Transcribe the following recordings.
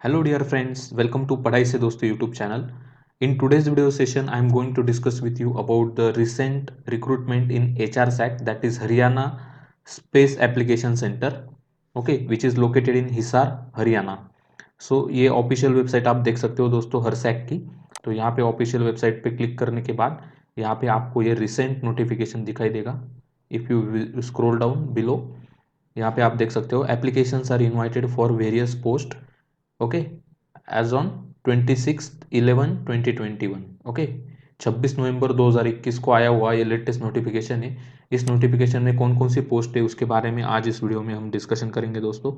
Hello dear friends, welcome to Padhai Se Dosto YouTube channel. In today's video session, I am going to discuss with you about the recent recruitment in HRSAC, that is Haryana Space Application Center, okay, which is located in Hisar, Haryana. सो ये official website आप देख सकते हो दोस्तों हरसैक की. तो यहाँ पे ऑफिशियल वेबसाइट पे क्लिक करने के बाद यहाँ पे आपको ये रिसेंट नोटिफिकेशन दिखाई देगा. If you scroll down below, यहाँ पे आप देख सकते हो applications are invited for various post, okay, as on 26/11/2021. Okay, 26 नवंबर 2021 को आया हुआ ये लेटेस्ट नोटिफिकेशन है. इस नोटिफिकेशन में कौन कौन सी पोस्ट है उसके बारे में आज इस वीडियो में हम डिस्कशन करेंगे दोस्तों.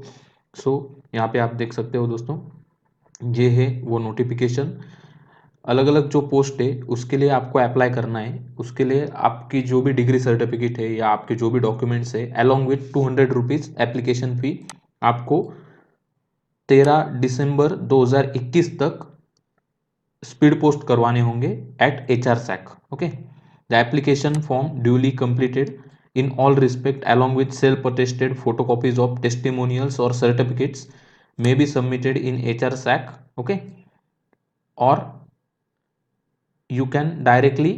यहाँ पे आप देख सकते हो दोस्तों, ये है वो नोटिफिकेशन. अलग अलग जो पोस्ट है उसके लिए आपको अप्लाई करना है. उसके लिए आपकी जो भी डिग्री सर्टिफिकेट है या आपके जो भी डॉक्यूमेंट्स है along with 200 rupees application fee आपको 13 दिसंबर 2021 तक स्पीड पोस्ट करवाने होंगे at HRSAC. Okay, the application form duly completed in all respect along with self attested photocopies of testimonials or certificates may be submitted in HRSAC. okay, or you can directly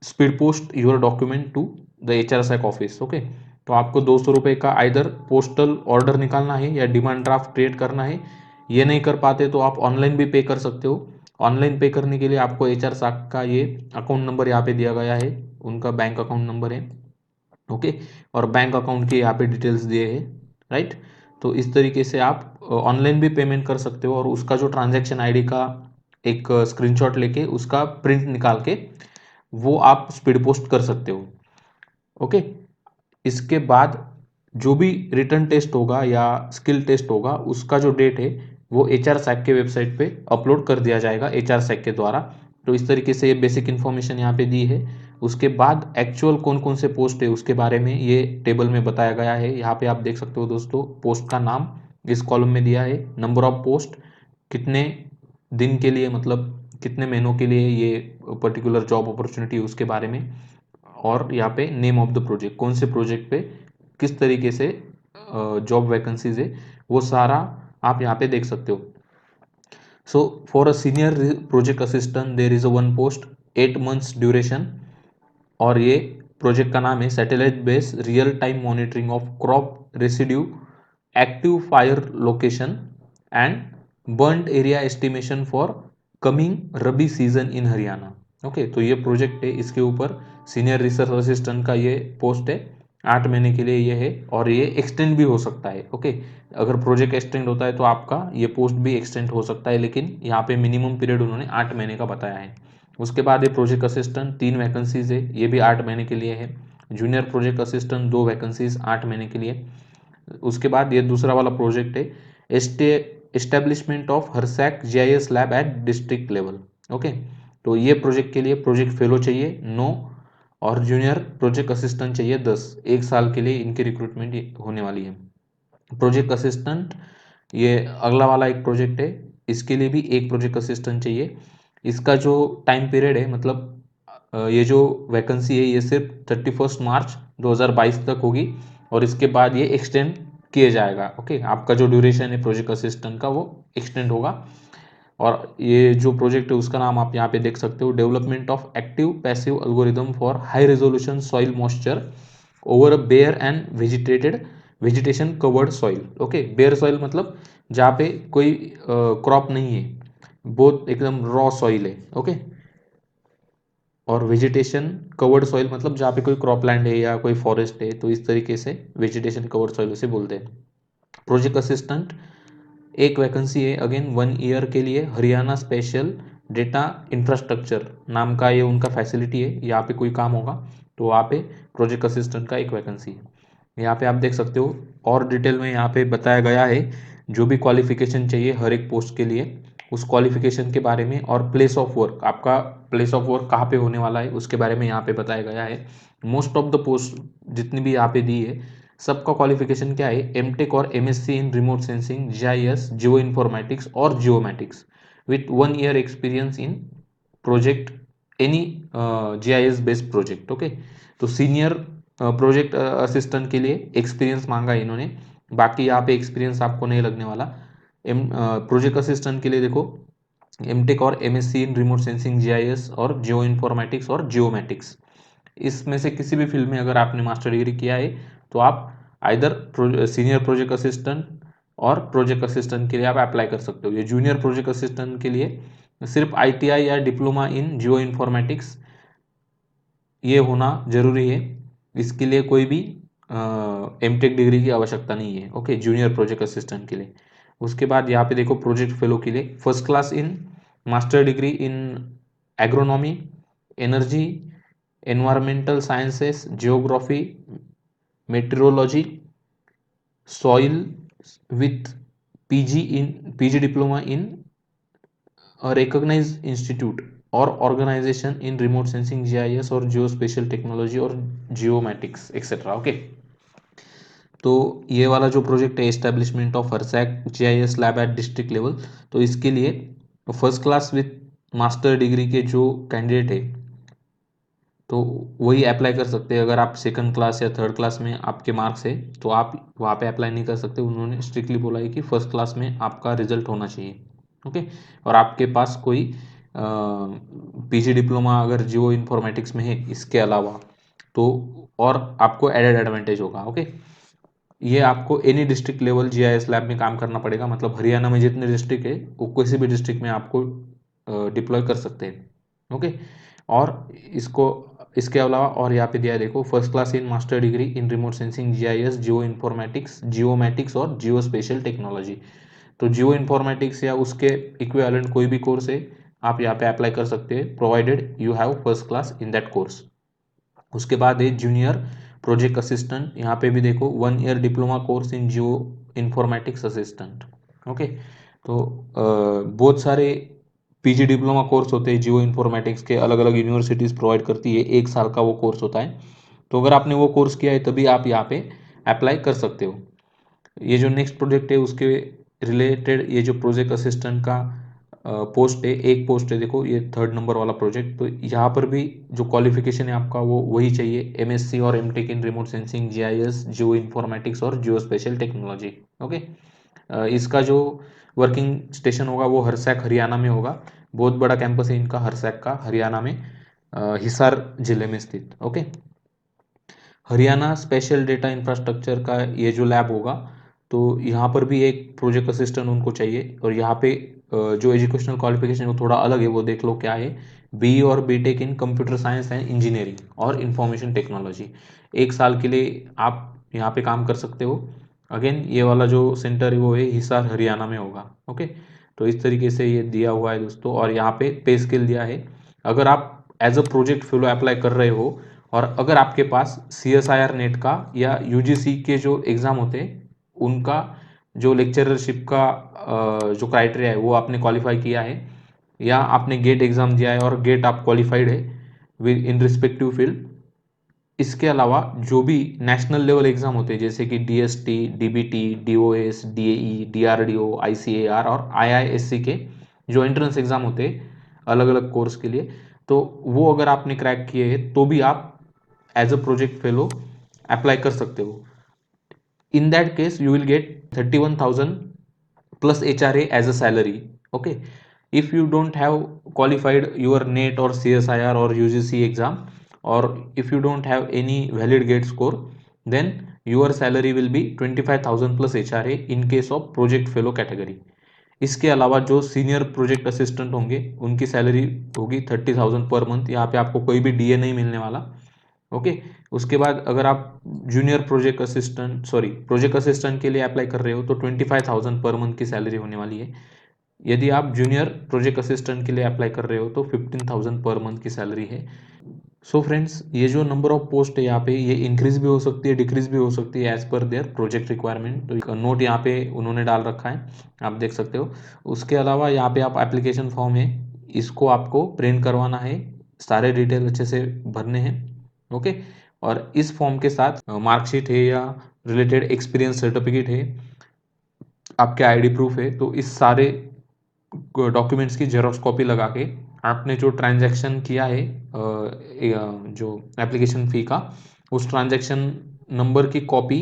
speed post your document to the HRSAC office. Okay, तो आपको 200 रुपये का either postal order निकालना है या demand draft create करना है. ये नहीं कर पाते तो आप ऑनलाइन भी पे कर सकते हो. ऑनलाइन पे करने के लिए आपको HRSAC का ये अकाउंट नंबर यहाँ पे दिया गया है, उनका बैंक अकाउंट नंबर है. ओके, और बैंक अकाउंट के यहाँ पे डिटेल्स दिए हैं, राइट. तो इस तरीके से आप ऑनलाइन भी पेमेंट कर सकते हो और उसका जो ट्रांजैक्शन आईडी का एक स्क्रीनशॉट लेके उसका प्रिंट निकाल के वो आप स्पीड पोस्ट कर सकते हो. ओके, इसके बाद जो भी रिटर्न टेस्ट होगा या स्किल टेस्ट होगा उसका जो डेट है वो HRSAC के वेबसाइट पे अपलोड कर दिया जाएगा HRSAC के द्वारा. तो इस तरीके से ये बेसिक इन्फॉर्मेशन यहाँ पे दी है. उसके बाद एक्चुअल कौन कौन से पोस्ट है उसके बारे में ये टेबल में बताया गया है. यहाँ पे आप देख सकते हो दोस्तों, पोस्ट का नाम इस कॉलम में दिया है, नंबर ऑफ पोस्ट, कितने दिन के लिए, मतलब कितने महीनों के लिए ये पर्टिकुलर जॉब अपॉर्चुनिटी उसके बारे में, और यहाँ पे नेम ऑफ द प्रोजेक्ट, कौन से प्रोजेक्ट पे किस तरीके से जॉब वैकेंसीज है वो सारा आप यहाँ पे देख सकते हो. So for a senior project assistant there is a one post, 8 months duration, और ये प्रोजेक्ट का नाम है satellite base real time monitoring of crop residue, active fire location and burned area estimation for coming rabi season in Haryana. Okay, तो ये project है, इसके ऊपर सीनियर रिसर्च असिस्टेंट का ये पोस्ट है. 8 महीने के लिए ये है और ये एक्सटेंड भी हो सकता है. ओके, अगर प्रोजेक्ट एक्सटेंड होता है तो आपका ये पोस्ट भी एक्सटेंड हो सकता है, लेकिन यहाँ पे मिनिमम पीरियड उन्होंने 8 महीने का बताया है. उसके बाद ये प्रोजेक्ट असिस्टेंट 3 वैकेंसीज है, ये भी 8 महीने के लिए है. जूनियर प्रोजेक्ट असिस्टेंट 2 वैकेंसीज 8 महीने के लिए. उसके बाद ये दूसरा वाला प्रोजेक्ट है एस्टेब्लिशमेंट ऑफ हरसैक GIS lab at district level. Okay, तो ये प्रोजेक्ट के लिए प्रोजेक्ट फेलो चाहिए 9 और जूनियर प्रोजेक्ट असिस्टेंट चाहिए 10. 1 साल के लिए इनकी रिक्रूटमेंट होने वाली है. प्रोजेक्ट असिस्टेंट ये अगला वाला एक प्रोजेक्ट है, इसके लिए भी एक प्रोजेक्ट असिस्टेंट चाहिए. इसका जो टाइम पीरियड है, मतलब ये जो वैकेंसी है ये सिर्फ 31 मार्च 2022 तक होगी और इसके बाद ये एक्सटेंड किया जाएगा. ओके, आपका जो ड्यूरेशन है प्रोजेक्ट असिस्टेंट का वो एक्सटेंड होगा. और ये जो प्रोजेक्ट है उसका नाम आप यहाँ पे देख सकते हो, development of active passive algorithm for high resolution soil moisture over a bare and vegetation covered soil. Okay, bare soil मतलब जहाँ पे कोई क्रॉप नहीं है, बहुत एकदम रॉ सॉइल है. ओके, और वेजिटेशन कवर्ड सॉइल मतलब जहाँ पे कोई क्रॉपलैंड है या कोई फॉरेस्ट है, तो इस तरीके से वेजिटेशन कवर्ड सॉइल उसे बोलते हैं. प्रोजेक्ट असिस्टेंट एक वैकेंसी है, अगेन 1 ईयर के लिए. हरियाणा स्पेशल डेटा इंफ्रास्ट्रक्चर नाम का ये उनका फैसिलिटी है, यहाँ पे कोई काम होगा तो वहाँ पे प्रोजेक्ट असिस्टेंट का एक वैकेंसी है. यहाँ पे आप देख सकते हो और डिटेल में यहाँ पे बताया गया है जो भी क्वालिफिकेशन चाहिए हर एक पोस्ट के लिए, उस क्वालिफिकेशन के बारे में, और प्लेस ऑफ वर्क, आपका प्लेस ऑफ वर्क कहाँ पे होने वाला है उसके बारे में यहाँ पे बताया गया है. मोस्ट ऑफ द पोस्ट जितनी भी यहाँ पे दी है सबका क्वालिफिकेशन क्या है, एमटेक और MSc in remote sensing, GIS, geo informatics और geomatics with 1 year experience in project any GIS based project. Okay, तो सीनियर प्रोजेक्ट असिस्टेंट के लिए एक्सपीरियंस मांगा है इन्होंने, बाकी यहाँ पे एक्सपीरियंस आपको नहीं लगने वाला. प्रोजेक्ट असिस्टेंट के लिए देखो एमटेक और MSc in remote sensing GIS और जियो इन्फॉर्मेटिक्स और जियोमैटिक्स, इसमें से किसी भी फील्ड में अगर आपने मास्टर डिग्री किया है तो आप आइदर सीनियर प्रोजेक्ट असिस्टेंट और प्रोजेक्ट असिस्टेंट के लिए आप अप्लाई कर सकते हो। ये जूनियर प्रोजेक्ट असिस्टेंट के लिए सिर्फ आईटीआई या डिप्लोमा इन जियो इन्फॉर्मेटिक्स ये होना जरूरी है, इसके लिए कोई भी एमटेक डिग्री की आवश्यकता नहीं है। ओके, जूनियर प्रोजेक्ट असिस्टेंट के लिए। उसके बाद यहाँ पे देखो प्रोजेक्ट फेलो के लिए first class in master degree in agronomy, energy, environmental sciences, geography, metrology, soil with PG diploma in recognized institute और organisation in remote sensing GIS और जियो स्पेशल टेक्नोलॉजी और जियोमैटिक्स एक्सेट्रा। ओके, तो ये वाला जो project है establishment of हरसैक GIS lab at district level, तो इसके लिए first class with master degree के जो कैंडिडेट है तो वही अप्लाई कर सकते हैं। अगर आप सेकंड क्लास या थर्ड क्लास में आपके मार्क्स है तो आप वहाँ पे अप्लाई नहीं कर सकते। उन्होंने स्ट्रिक्टली बोला है कि फर्स्ट क्लास में आपका रिजल्ट होना चाहिए। ओके, और आपके पास कोई पीजी डिप्लोमा अगर जियो इन्फॉर्मेटिक्स में है इसके अलावा तो और आपको एडेड एडवांटेज होगा। ओके, ये आपको any district level GIS lab में काम करना पड़ेगा, मतलब हरियाणा में जितने डिस्ट्रिक्ट है वो किसी भी डिस्ट्रिक्ट में आपको डिप्लॉय कर सकते हैं। ओके, और इसको इसके अलावा और यहाँ पे दिया है देखो first class in master degree in remote sensing GIS, geo informatics, geomatics और जियो स्पेशल टेक्नोलॉजी। तो जियो इन्फॉर्मेटिक्स या उसके इक्विवेलेंट कोई भी कोर्स है आप यहाँ पे अप्लाई कर सकते हैं, provided you have first class in that course. उसके बाद है जूनियर प्रोजेक्ट असिस्टेंट, यहाँ पे भी देखो 1 year diploma course in geo informatics assistant. Okay, तो बहुत सारे पीजी डिप्लोमा कोर्स होते हैं जियो इन्फॉर्मेटिक्स के, अलग अलग यूनिवर्सिटीज़ प्रोवाइड करती है, 1 साल का वो कोर्स होता है। तो अगर आपने वो कोर्स किया है तभी आप यहाँ पे अप्लाई कर सकते हो। ये जो नेक्स्ट प्रोजेक्ट है उसके रिलेटेड ये जो प्रोजेक्ट असिस्टेंट का पोस्ट है, एक पोस्ट है देखो ये 3rd नंबर वाला प्रोजेक्ट, तो यहाँ पर भी जो क्वालिफिकेशन है आपका वो वही चाहिए, एमएससी और MTech in remote sensing GIS, geo informatics और जियो स्पेशल टेक्नोलॉजी। ओके, इसका जो वर्किंग स्टेशन होगा वो हरसैक हरियाणा में होगा। बहुत बड़ा कैंपस है इनका हरसैक का, हरियाणा में हिसार जिले में स्थित। Okay, Haryana special data infrastructure का ये जो लैब होगा तो यहाँ पर भी एक प्रोजेक्ट असिस्टेंट उनको चाहिए। और यहाँ पे जो एजुकेशनल क्वालिफिकेशन वो थोड़ा अलग है, वो देख लो क्या है, बी और BTech in computer science and engineering और इंफॉर्मेशन टेक्नोलॉजी। 1 साल के लिए आप यहाँ पे काम कर सकते हो। अगेन ये वाला जो सेंटर है वो है हिसार हरियाणा में होगा। ओके, तो इस तरीके से ये दिया हुआ है दोस्तों, और यहाँ पे स्केल दिया है। अगर आप as a project fellow apply कर रहे हो और अगर आपके पास CSIR नेट का या यूजीसी के जो एग्ज़ाम होते हैं उनका जो लेक्चरशिप का जो क्राइटेरिया है वो आपने क्वालिफाई किया है, या आपने गेट एग्ज़ाम दिया है और गेट आप क्वालिफाइड है विद इन रिस्पेक्टिव फील्ड, इसके अलावा जो भी नेशनल लेवल एग्ज़ाम होते हैं जैसे कि DST, DBT, DOS, DAE, DRDO, ICAR और IISc के जो एंट्रेंस एग्ज़ाम होते हैं अलग अलग कोर्स के लिए, तो वो अगर आपने क्रैक किए हैं तो भी आप as a project fellow apply कर सकते हो। In that case you will get 31,000 plus HRA as a salary. Okay, if you don't have qualified your NET or CSIR or UGC exam, or if you don't have any valid gate score, then your salary will be 25,000 plus HRA in case of project fellow category. इसके अलावा जो senior project assistant होंगे उनकी salary होगी 30,000 per month. यहाँ पे आपको कोई भी DA नहीं मिलने वाला। ओके, उसके बाद अगर आप जूनियर प्रोजेक्ट असिस्टेंट के लिए अप्लाई कर रहे हो तो 25,000 पर मंथ की सैलरी होने वाली है। यदि आप जूनियर प्रोजेक्ट असिस्टेंट के लिए अप्लाई कर रहे हो तो 15,000 पर मंथ की सैलरी है। सो फ्रेंड्स, ये जो नंबर ऑफ पोस्ट है यहाँ पे ये इंक्रीज भी हो सकती है, डिक्रीज भी हो सकती है as per their project requirement. तो नोट यहाँ पे उन्होंने डाल रखा है, आप देख सकते हो। उसके अलावा यहाँ पे आप एप्लीकेशन फॉर्म है इसको आपको प्रिंट करवाना है, सारे डिटेल अच्छे से भरने हैं। ओके, और इस फॉर्म के साथ मार्कशीट है या रिलेटेड एक्सपीरियंस सर्टिफिकेट है, आपके आईडी प्रूफ है, तो इस सारे डॉक्यूमेंट्स की जेरोक्स कॉपी लगा के आपने जो ट्रांजैक्शन किया है जो एप्लीकेशन फ़ी का, उस ट्रांजैक्शन नंबर की कॉपी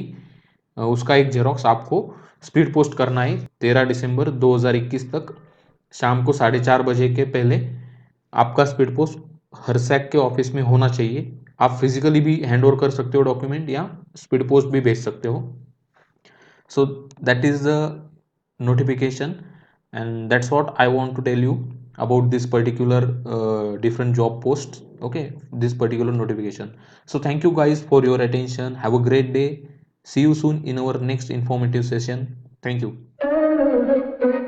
उसका एक जेरोक्स आपको स्पीड पोस्ट करना है 13 दिसंबर 2021 तक शाम को 4:30 बजे के पहले। आपका स्पीड पोस्ट हर सैक के ऑफिस में होना चाहिए। आप फिजिकली भी हैंड ओवर कर सकते हो डॉक्यूमेंट, या स्पीड पोस्ट भी भेज सकते हो। So that is the notification, and that's what I want to tell you about this particular different job posts. Okay, this particular notification. So thank you guys for your attention. Have a great day. See you soon in our next informative session. Thank you.